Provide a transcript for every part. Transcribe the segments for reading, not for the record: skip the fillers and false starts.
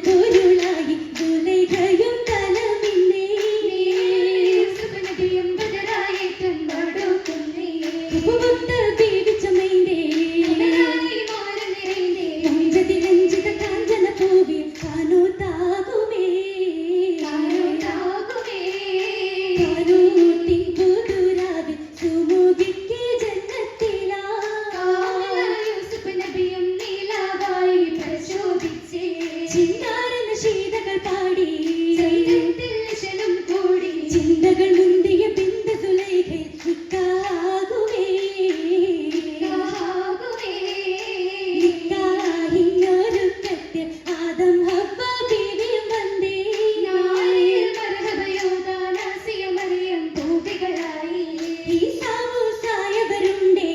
പൊരുളായി ദുലൈഖയും തലമിന്നേ സുബനബിയും ബദറായിട്ടും നടക്കുന്നേ ഉപഭക്ത ബീവിച്ചമൈന്തേ അഞ്ചതിലഞ്ചിത കാഞ്ചന പൂവി കാനോ താകുമേ കാനൂട്ടിൻ പുതുരാവിൽ സുമുഖിക്ക് ജന്നത്തിലാ സുബനബിയും നീലാവായി പ്രചോദിച്ചേ ചിന്താരന ശീതകൾ പാടി കൂടി ചിന്തകൾ മുന്തിയ ബിന്ദ സുലൈഖ നിക്കാകുമേ നിക്കാഹിനൊരുക്കത്തിൽ ആദം ഹവ്വ ബീവിയും വന്നേ മർഹബയോദാനാസിയ മറിയം പൂവികളായി ഈസാവൂസായവരുണ്ടേ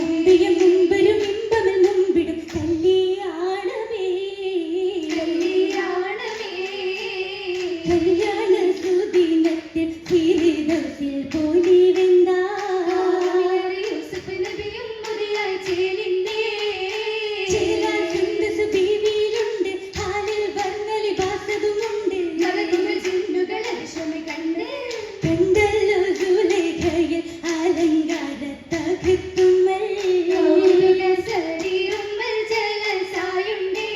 അമ്പിയും മുമ്പരും ഇമ്പമിൽ മുമ്പിടും കല്യാണമേ കല്യാണ സുദിനത്തിൽ ഫിർദൗസിൽ പോലി വെന്താ യൂസുഫ് നബിയും മുറിയായി ചേലിന്നേ ചേലാൽ സുന്ദസ് ബീവിയിലുണ്ട് ഹാലിൽ വർണ്ണ ലിബാസതുമുണ്ട് മലകുകൾ ജിന്നുകൾ അരിശമ കണ്ട് കണ്ടല്ലോ സുലൈഖയിൽ അലങ്കാര തകത്തുമ്മൽ സരീറുമ്മൽ ജലസായുണ്ടേ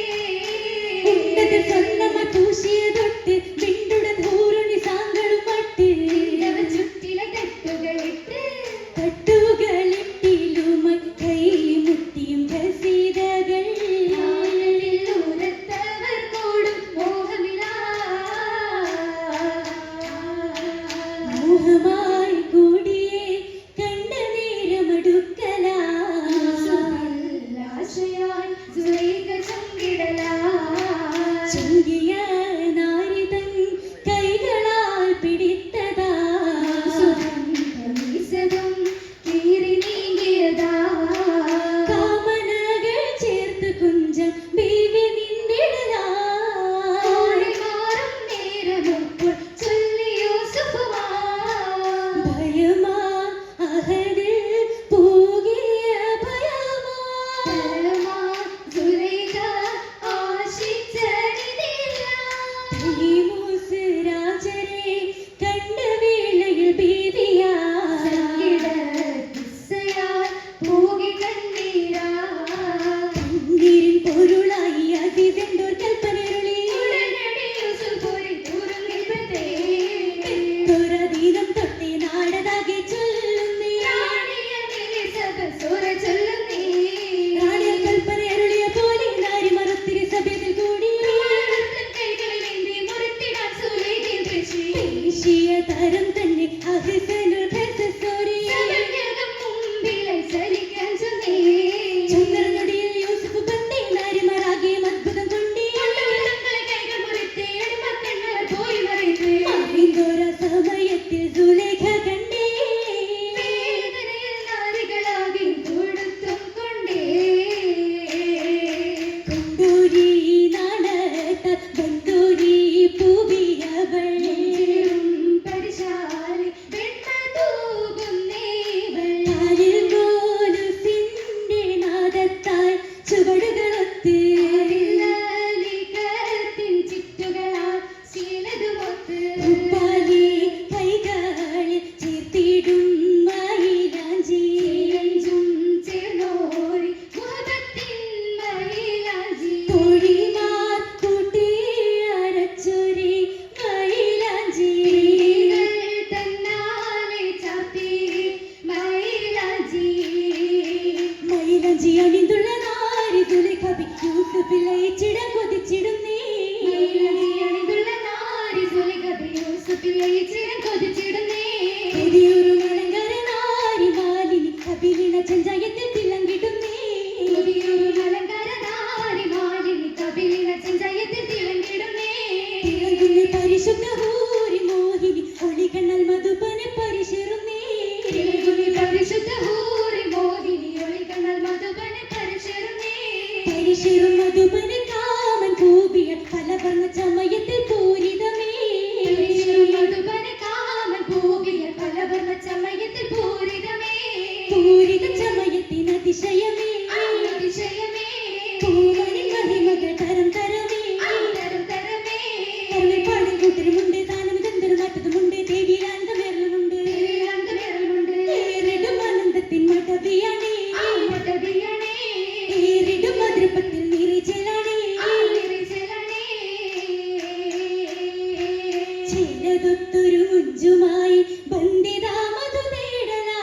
ഉണ്ടത് സ്വർണ്ണമ പൂശിയ തൊട്ട് വിണ്ടുടൻ ഊരുണി സാങ്കളും മട്ട് ചുറ്റിലെ തട്ടുകളിട്ടിലുമായി കൈ മുട്ടിയും രസീതകൾ ൂരത്തവർ കൂടും മോഹമായി കൂടിയേ കണ്ട നേരമടുക്കലാശയായി ചുങ്കിയ നാരിതൻ കൈകളാൽ പിടിത്തതാ കീറി നീങ്ങിയതാ കാമനകൾ ചേർത്ത് കുഞ്ചം ബീവി നിന്നിടലാ നേരമപ്പോൾ ചൊല്ലിയോ സുഫുമാ ഭയമാ അഹദിൽ പൂകിയ ഭയമാ സുലൈഖ ആശിച്ചരിതില്ല തൈമൂസ് രാജരെ കണ്ട വേളയിൽ ബീവിയാ പൂകി കണ്ണീരാ കണ്ണീരിൻ പൊരുളായി അതിതെന്തോർ കൽപ്പനരുളി ീരം തൊട്ടേ നാടതാകെ ചൊല്ലുന്നേ കൽപ്പന അരുളിയ പോലെ നാരി മറത്തിരി സഭയിൽ കൂടി ദേശീയ തരം തന്നെ അഹിസനുൽ ചന്ദ്രനൊടിയിൽ യൂസുഫ് ബന്ദേ നാരിമാരാകെ അത്ഭുതം കൊണ്ടേ മറിന്തോര സമയത്തിൽ സുലൈഖ കണ്ടേ കൊണ്ടൂരി നാണത്ത ബന്ധൂരി പൂവിയവൾ നാദത്താൽ ചുവടുകളൊത്ത് ഉപ്പാലി കൈകളിൽ ചേർത്തിടും മൈലാഞ്ചി തോഴിമാർ കൂട്ടി അരച്ചൊരി മൈലാഞ്ചി മൈലാഞ്ചി അണിന്തുള്ള നാരി സുലൈഖ യൂസുഫിൽ ലയിച്ചിട കൊതിച്ചിടുന്നേ പുതിയൊരു അലങ്കാര നാരി മാലിനി കപിലിന ചെഞ്ചായത്തിൽ തിളങ്ങിടുന്നേ തിളങ്ങുന്ന പരിശുദ്ധ ഹൂരി മോഹിനി ഒളികണ്ണൽ മധുപനെ പരിശിറുന്നേ പരിശിറും മധുപനെ കാമൻ കൂപിയ പലവർണ്ണ ചമയത്തിൽ പൂരിതമേ പൂരിതമേ പൂരിത ചമയത്തിന് അതിശയമേ പൂവനി മഹിമകൾ തരം തരമേ പാടും കൂട്ടരുമുണ്ട് താനും ചന്ദ്രൻ മാറ്റതുമുണ്ട് ദേവിയാനന്ദമേറലുമുണ്ട് ഏറിടും ആനന്ദത്തിൻ മടവിയാണേ ഏറിടും മധുരപ്പത്തിൽ നീറിച്ചലാണേ ചിലതൊത്തൊരു മുഞ്ചുമായി ബന്ധിത മധു തേടലാ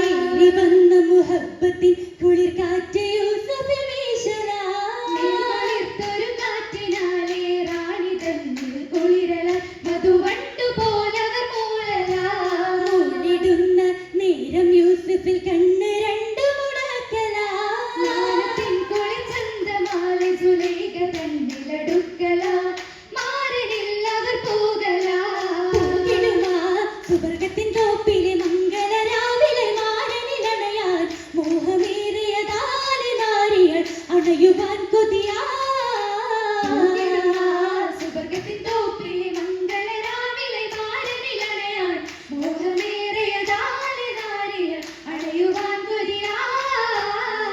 ഏറി വന്ന മുഹബത്തിൻ കുളിർ കാറ്റ് യൂസഫിൽ വീശലാ മൂളിടുന്ന നേരം യൂസഫിൽ കണ്ണ് രണ്ട് മുടക്കലാ പോകിടുമാ സുവർഗത്തിൻ തോപ്പിലെ മംഗള രാവിലെ മാരനിലണയാൻ മോഹമേറിയതാലെ നാരികൾ അണയുവാൻ കൊതിയാ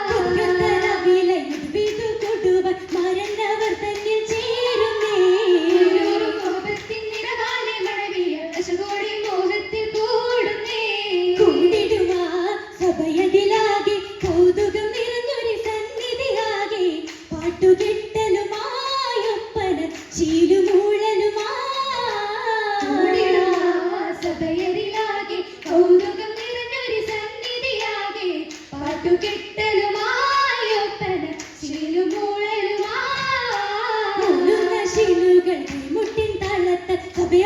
കൊക്കത്തറവിലെ വിധു കൊടുവാൻ മരന്നവർ തന്നിൽ ചേരുന്നേ കൂടിടുമാ സഭയതിലാകെ കൗതുകം നിറഞ്ഞൊരു സന്നിധിയാകെ പാട്ടുകെട്ടലുമായൊപ്പന ശീലുമൂളലുമാ മൂളുന്ന ശീലുകൾ മുട്ടിൻ താളത്ത് സഭയ